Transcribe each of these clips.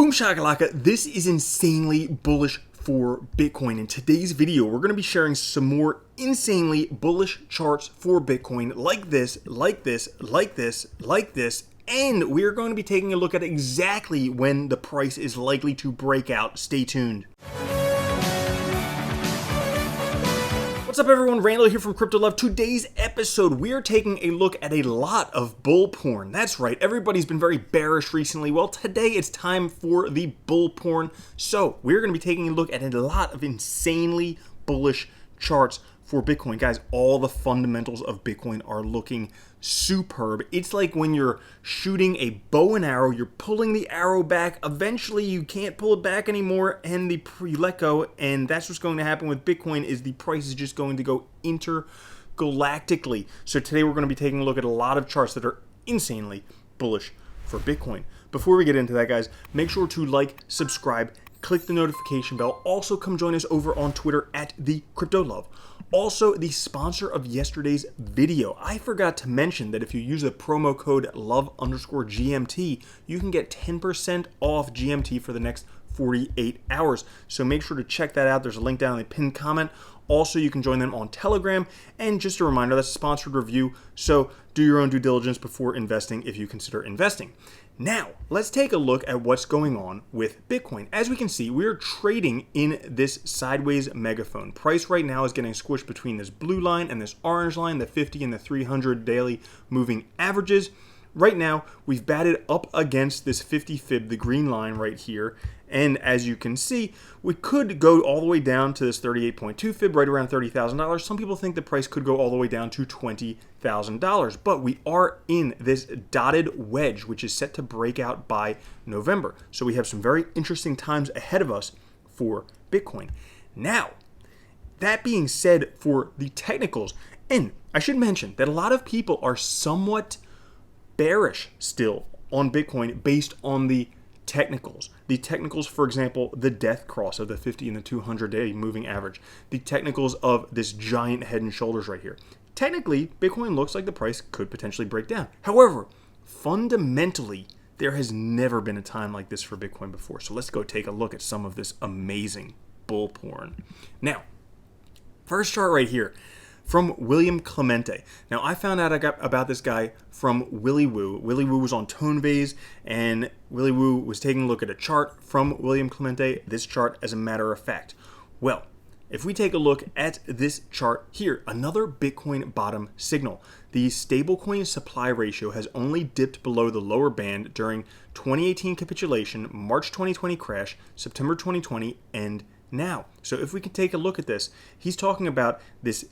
Boom shakalaka, this is insanely bullish for Bitcoin. In today's video, we're going to be sharing some more insanely bullish charts for Bitcoin like this, like this, like this, like this, and we're going to be taking a look at exactly when the price is likely to break out. Stay tuned. What's up everyone, Randall here from Crypto Love. Today's episode, we are taking a look at a lot of bull porn. That's right, everybody's been very bearish recently. Well, today it's time for the bull porn. So we're going to be taking a look at a lot of insanely bullish charts for Bitcoin. Guys, all the fundamentals of Bitcoin are looking superb. It's like when you're shooting a bow and arrow, you're pulling the arrow back. Eventually, you can't pull it back anymore, and you let go. And that's what's going to happen with Bitcoin. Is the price is just going to go intergalactically. So today we're going to be taking a look at a lot of charts that are insanely bullish for Bitcoin. Before we get into that, guys, make sure to like, subscribe, click the notification bell. Also, come join us over on Twitter at the Crypto Love. Also, the sponsor of yesterday's video. I forgot to mention that if you use the promo code LOVE_GMT, you can get 10% off GMT for the next 48 hours. So make sure to check that out. There's a link down in the pinned comment. Also, you can join them on Telegram. And just a reminder, that's a sponsored review. So do your own due diligence before investing if you consider investing. Now, let's take a look at what's going on with Bitcoin. As we can see, we are trading in this sideways megaphone. Price right now is getting squished between this blue line and this orange line, the 50 and the 300 daily moving averages. Right now, we've batted up against this 50 fib, the green line right here. And as you can see, we could go all the way down to this 38.2 fib, right around $30,000. Some people think the price could go all the way down to $20,000. But we are in this dotted wedge, which is set to break out by November. So we have some very interesting times ahead of us for Bitcoin. Now, that being said, for the technicals, and I should mention that a lot of people are somewhat bearish still on Bitcoin based on the technicals. The technicals, for example, the death cross of the 50 and the 200 day moving average. The technicals of this giant head and shoulders right here. Technically, Bitcoin looks like the price could potentially break down. However, fundamentally, there has never been a time like this for Bitcoin before. So let's go take a look at some of this amazing bull porn. Now, first chart right here from William Clemente. Now, I found out about this guy from Willy Woo. Willy Woo was on Tonevase, and Willy Woo was taking a look at a chart from William Clemente, this chart as a matter of fact. Well, if we take a look at this chart here, another Bitcoin bottom signal. The stablecoin supply ratio has only dipped below the lower band during 2018 capitulation, March 2020 crash, September 2020, and now. So if we can take a look at this, he's talking about this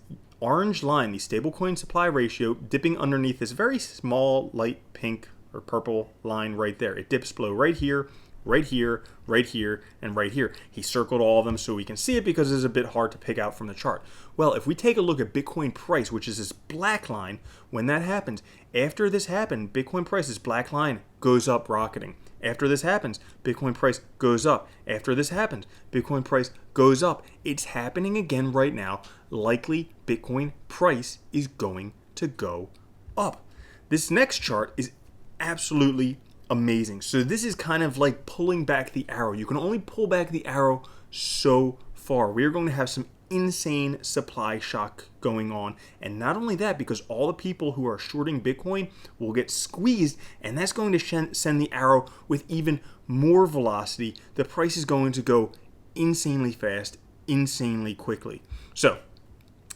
orange line, the stablecoin supply ratio, dipping underneath this very small light pink or purple line right there. It dips below right here, right here, right here, and right here. He circled all of them so we can see it because it's a bit hard to pick out from the chart. Well, if we take a look at Bitcoin price, which is this black line, when that happens, after this happened, Bitcoin price, this black line, goes up rocketing. After this happens, Bitcoin price goes up. After this happens, Bitcoin price goes up. It's happening again right now. Likely, Bitcoin price is going to go up. This next chart is absolutely amazing. So this is kind of like pulling back the arrow. You can only pull back the arrow so far. We are going to have some insane supply shock going on, and not only that, because all the people who are shorting Bitcoin will get squeezed, and that's going to send the arrow with even more velocity. The price is going to go insanely fast, insanely quickly. So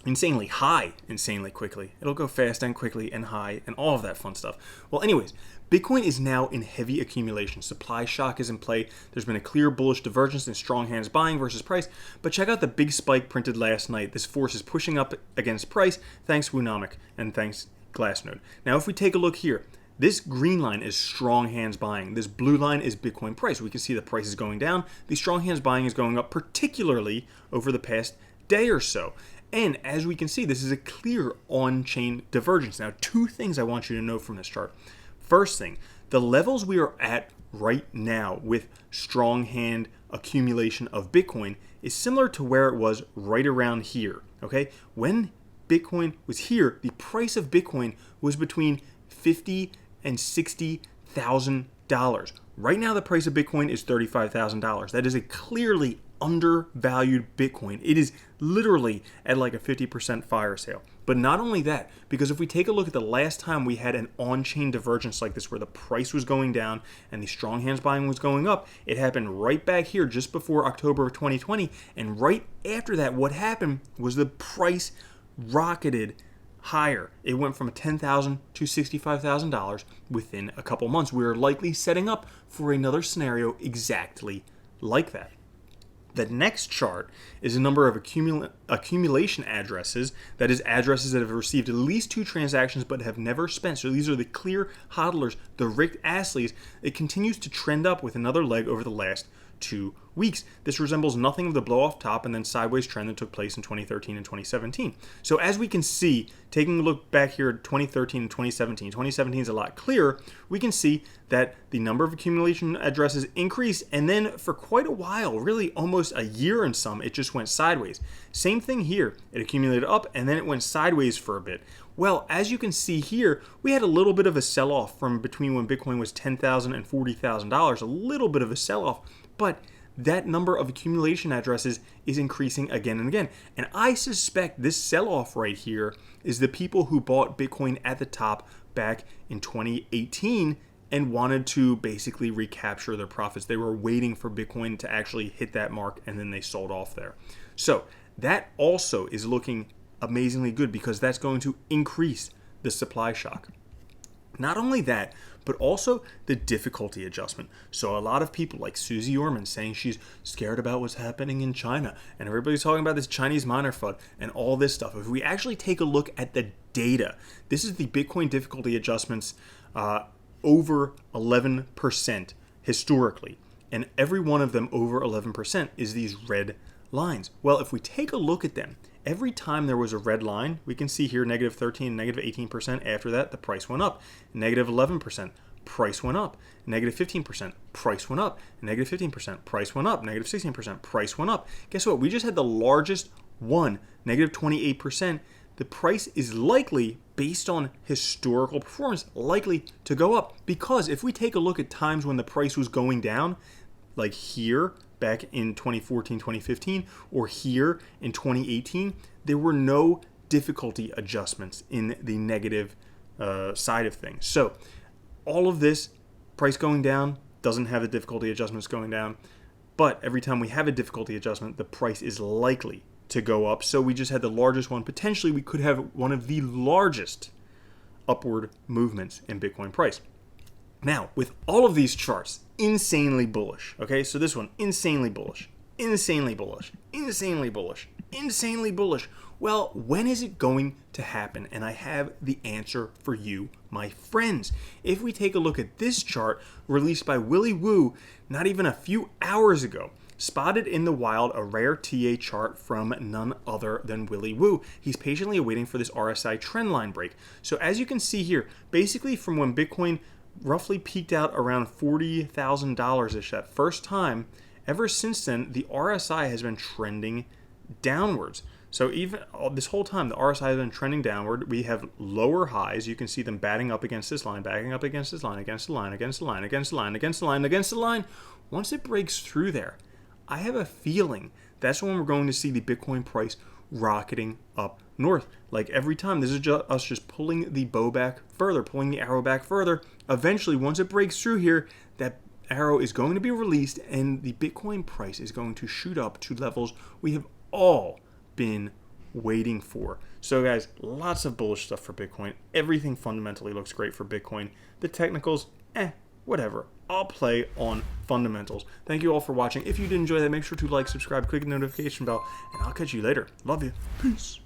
insanely high, insanely quickly. It'll go fast and quickly and high and all of that fun stuff. Well, anyways, Bitcoin is now in heavy accumulation. Supply shock is in play. There's been a clear bullish divergence in strong hands buying versus price. But check out the big spike printed last night. This force is pushing up against price thanks Woonomic and thanks Glassnode. Now, if we take a look here, this green line is strong hands buying. This blue line is Bitcoin price. We can see the price is going down. The strong hands buying is going up, particularly over the past day or so. And as we can see, this is a clear on-chain divergence. Now, two things I want you to know from this chart. First thing, the levels we are at right now with strong hand accumulation of Bitcoin is similar to where it was right around here, okay? When Bitcoin was here, the price of Bitcoin was between $50,000 and $60,000. Right now, the price of Bitcoin is $35,000. That is a clearly undervalued Bitcoin. It is literally at like a 50% fire sale. But not only that, because if we take a look at the last time we had an on-chain divergence like this where the price was going down and the strong hands buying was going up, it happened right back here just before October of 2020. And right after that, what happened was the price rocketed higher. It went from $10,000 to $65,000 within a couple months. We're likely setting up for another scenario exactly like that. The next chart is a number of accumulation addresses, that is addresses that have received at least 2 transactions but have never spent. So these are the clear hodlers, the Rick Astley's. It continues to trend up with another leg over the last 2 weeks. This resembles nothing of the blow off top and then sideways trend that took place in 2013 and 2017. So as we can see, taking a look back here at 2013 and 2017, 2017 is a lot clearer. We can see that the number of accumulation addresses increased, and then for quite a while, really almost a year in some, it just went sideways. Same thing here. It accumulated up and then it went sideways for a bit. Well, as you can see here, we had a little bit of a sell-off from between when Bitcoin was $10,000 and $40,000, a little bit of a sell-off, but that number of accumulation addresses is increasing again and again. And I suspect this sell-off right here is the people who bought Bitcoin at the top back in 2018 and wanted to basically recapture their profits. They were waiting for Bitcoin to actually hit that mark and then they sold off there. So that also is looking amazingly good because that's going to increase the supply shock. Not only that, but also the difficulty adjustment. So a lot of people like Susie Orman saying she's scared about what's happening in China, and everybody's talking about this Chinese miner FUD and all this stuff. If we actually take a look at the data, this is the Bitcoin difficulty adjustments over 11% historically, and every one of them over 11% is these red lines. Well, if we take a look at them, every time there was a red line, we can see here negative 13, negative 18%. After that, the price went up. Negative 11%, price went up. Negative 15%, price went up. Negative 15%, price went up. Negative 16%, price went up. Guess what? We just had the largest one, negative 28%. The price is likely, based on historical performance, likely to go up. Because if we take a look at times when the price was going down, like here, back in 2014, 2015, or here in 2018, there were no difficulty adjustments in the negative side of things. So all of this, price going down, doesn't have the difficulty adjustments going down, but every time we have a difficulty adjustment, the price is likely to go up. So we just had the largest one. Potentially, we could have one of the largest upward movements in Bitcoin price. Now, with all of these charts, insanely bullish, okay? So this one, insanely bullish, insanely bullish, insanely bullish, insanely bullish. Well, when is it going to happen? And I have the answer for you, my friends. If we take a look at this chart released by Willy Woo not even a few hours ago, spotted in the wild a rare TA chart from none other than Willy Woo. He's patiently awaiting for this RSI trendline break. So as you can see here, basically from when Bitcoin roughly peaked out around $40,000-ish that first time, ever since then, the RSI has been trending downwards. So even this whole time, the RSI has been trending downward. We have lower highs. You can see them batting up against this line, backing up against this line, against the line, against the line, against the line, against the line, against the line. Once it breaks through there, I have a feeling that's when we're going to see the Bitcoin price rocketing up north. Like every time, this is us just pulling the bow back further, pulling the arrow back further. Eventually, once it breaks through here, that arrow is going to be released and the Bitcoin price is going to shoot up to levels we have all been waiting for. So guys, lots of bullish stuff for Bitcoin. Everything fundamentally looks great for Bitcoin. The technicals, whatever. I'll play on fundamentals. Thank you all for watching. If you did enjoy that, make sure to like, subscribe, click the notification bell, and I'll catch you later. Love you. Peace.